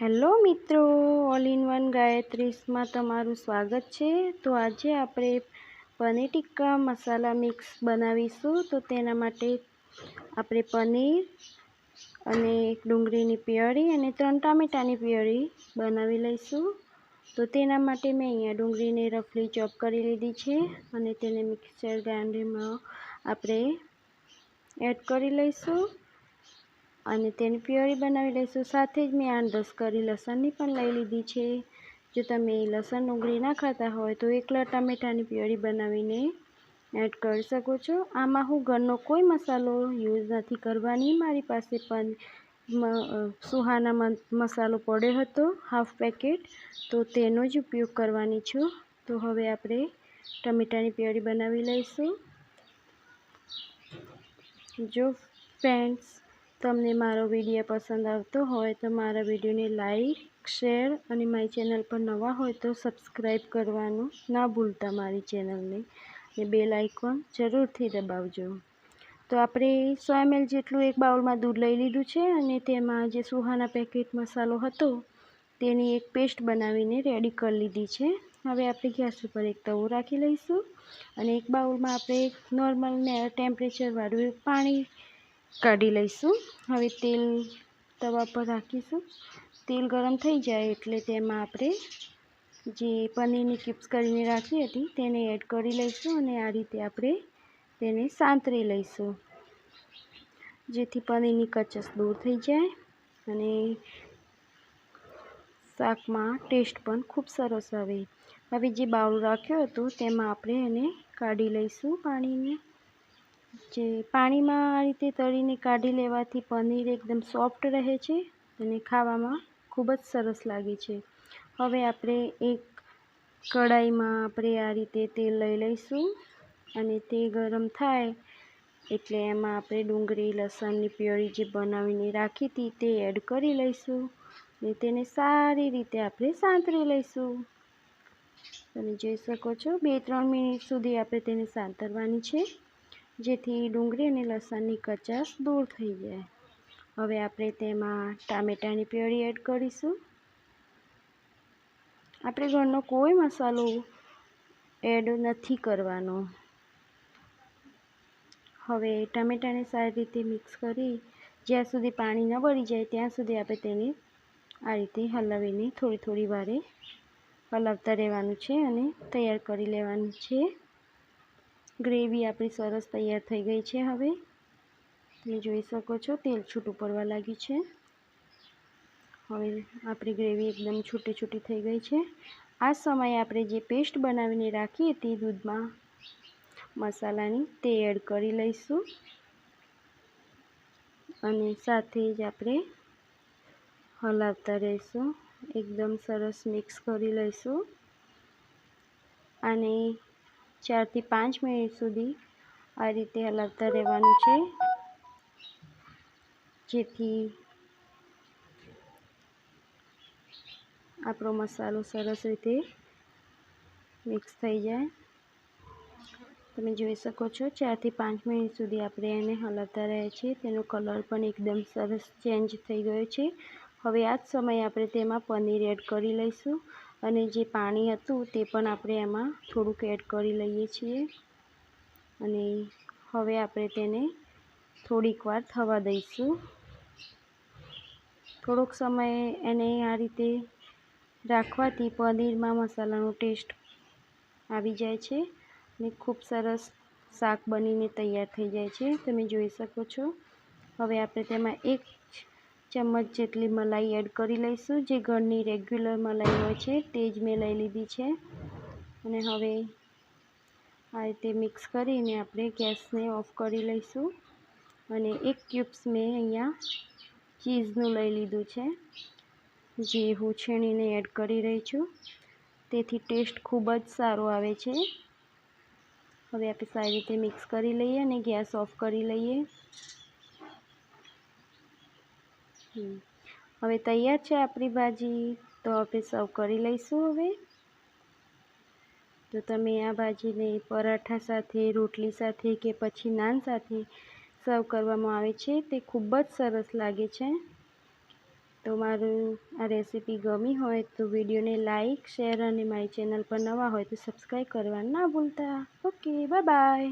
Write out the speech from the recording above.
Hello મિત્રો, all in one ગાયત્રીસમાં તમારું સ્વાગત છે। તો આજે આપણે પનીર ટિક્કા મસાલા મિક્સ બનાવીશું। તો તેના માટે આપણે પનીર અને એક ડુંગળીની પ્યોરી અને 3 ટામેટાની પ્યોરી બનાવી લઈશું। તો તેના માટે મેં અહીંયા ડુંગળીને રફલી ચોપ કરી લીધી છે અને તેને મિક્સર ગ્રાઇન્ડરમાં આપણે એડ કરી લઈશું અને તેની પ્યોરી બનાવી લઈશું। સાથે જ મેં 8-10 કળી લસણની પણ લઈ લીધી છે। જો તમે લસણ ડુંગળી ના ખાતા હોય તો એકલા ટામેટાની પ્યોરી બનાવીને એડ કરી શકો છો। આમાં હું ઘરનો કોઈ મસાલો યુઝ નથી કરવાની। મારી પાસે પણ સુહાના મસાલો પડ્યો હતો હાફ પેકેટ, તો તેનો જ ઉપયોગ કરવાની છું। તો હવે આપણે ટામેટાની પ્યોરી બનાવી લઈશું। જો ફ્રેન્ડ્સ, તમને મારો વિડીયો પસંદ આવતો હોય તો મારા વિડીયોને લાઈક, શેર અને મારી ચેનલ પર નવા હોય તો સબસ્ક્રાઈબ કરવાનું ના ભૂલતા મારી ચેનલને, અને બેલ આઇકોન જરૂરથી દબાવજો। તો આપણે 100 ml જેટલું એક બાઉલમાં દૂધ લઈ લીધું છે અને તેમાં જે સુહાના પેકેટ મસાલો હતો તેની એક પેસ્ટ બનાવીને રેડી કરી લીધી છે। હવે આપણે ગેસ ઉપર એક તવો રાખી લઈશું અને એક બાઉલમાં આપણે નોર્મલ ટેમ્પરેચરવાળું પાણી કાઢી લઈશું। હવે તેલ તવા પર રાખીશું। તેલ ગરમ થઈ જાય એટલે તેમાં આપણે જે પનીરની ક્યુબ્સ કરીને રાખી હતી તેને એડ કરી લઈશું અને આ રીતે આપણે તેને સાંતળી લઈશું, જેથી પનીરની કચાશ દૂર થઈ જાય અને શાકમાં ટેસ્ટ પણ ખૂબ સરસ આવે। હવે જે બાઉલ રાખ્યો હતો તેમાં આપણે એને કાઢી લઈશું પાણીને। જે પાણીમાં આ રીતે તળીને કાઢી લેવાથી પનીર એકદમ સોફ્ટ રહે છે અને ખાવામાં ખૂબ જ સરસ લાગે છે। હવે આપણે એક કઢાઈમાં આપણે આ રીતે તેલ લઈ લઈશું અને તે ગરમ થાય એટલે એમાં આપણે ડુંગળી લસણની પ્યોરી જે બનાવીને રાખી હતી તે એડ કરી લઈશું અને તેને સારી રીતે આપણે સાંતળી લઈશું। તમે જોઈ શકો છો 2-3 મિનિટ સુધી આપણે તેને સાંતળવાની છે, જેથી ડુંગળી અને લસણની કચાશ દૂર થઈ જાય। હવે આપણે તેમાં ટામેટાની પ્યોરી એડ કરીશું। આપણે ઘરનો કોઈ મસાલો એડ નથી કરવાનો। હવે ટામેટાને સારી રીતે મિક્સ કરી જ્યાં સુધી પાણી ન બળી જાય ત્યાં સુધી આપણે તેને આ રીતે હલાવીને થોડી વારે હલાવતા રહેવાનું છે અને તૈયાર કરી લેવાનું છે। ગ્રેવી આપણી સરસ તૈયાર થઈ ગઈ છે। હવે તમે જોઈ શકો છો તેલ છૂટું પડવા લાગ્યું છે। હવે આપણી ગ્રેવી એકદમ છૂટી થઈ ગઈ છે। આ સમયે આપણે જે પેસ્ટ બનાવીને રાખી હતી દૂધમાં મસાલાની તે એડ કરી લઈશું અને સાથે જ આપણે હલાવતા રહીશું। એકદમ સરસ મિક્સ કરી લઈશું અને 4થી 5 મિનિટ સુધી આ રીતે હલાવતા રહેવાનું છે, જેથી આપણો મસાલો સરસ રીતે મિક્સ થઈ જાય। તમે જોઈ શકો છો 4થી 5 મિનિટ સુધી આપણે એને હલાવતા રહ્યા છીએ। તેનો કલર પણ એકદમ સરસ ચેન્જ થઈ ગયો છે। હવે આ જ સમયે આપણે તેમાં પનીર એડ કરી લઈશું અને જે પાણી હતું તે પણ આપણે એમાં થોડુંક એડ કરી લઈએ છીએ અને હવે આપણે તેને થોડીક વાર થવા દઈશું। થોડોક સમય એને આ રીતે રાખવાથી પનીરમાં મસાલાનો ટેસ્ટ આવી જાય છે અને ખૂબ સરસ શાક બનીને તૈયાર થઈ જાય છે। તમે જોઈ શકો છો। હવે આપણે તેમાં 1 ચમચ જેટલી મલાઈ એડ કરી લઈશું। જે ઘરની રેગ્યુલર મલાઈ હોય છે તે જ મેં લઈ લીધી છે અને હવે આ રીતે મિક્સ કરીને આપણે ગેસને ઓફ કરી લઈશું અને 1 ક્યુબ્સ મેં અહીંયા ચીઝનું લઈ લીધું છે, જે હું છીણીને એડ કરી રહી છું, તેથી ટેસ્ટ ખૂબ જ સારો આવે છે। હવે આપણે સારી રીતે મિક્સ કરી લઈએ અને ગેસ ઓફ કરી લઈએ। હવે તૈયાર છે આપણી ભાજી, તો આપણે સર્વ કરી લઈશું। હવે તો તમે આ ભાજીને પરાઠા સાથે, રોટલી સાથે કે પછી નાન સાથે સર્વ કરવામાં આવે છે, તે ખૂબ જ સરસ લાગે છે। તો મારું આ રેસીપી ગમી હોય તો વિડીયોને લાઈક શેર અને મારી ચેનલ પર નવા હોય તો સબસ્ક્રાઈબ કરવા ના ભૂલતા. Okay, bye bye.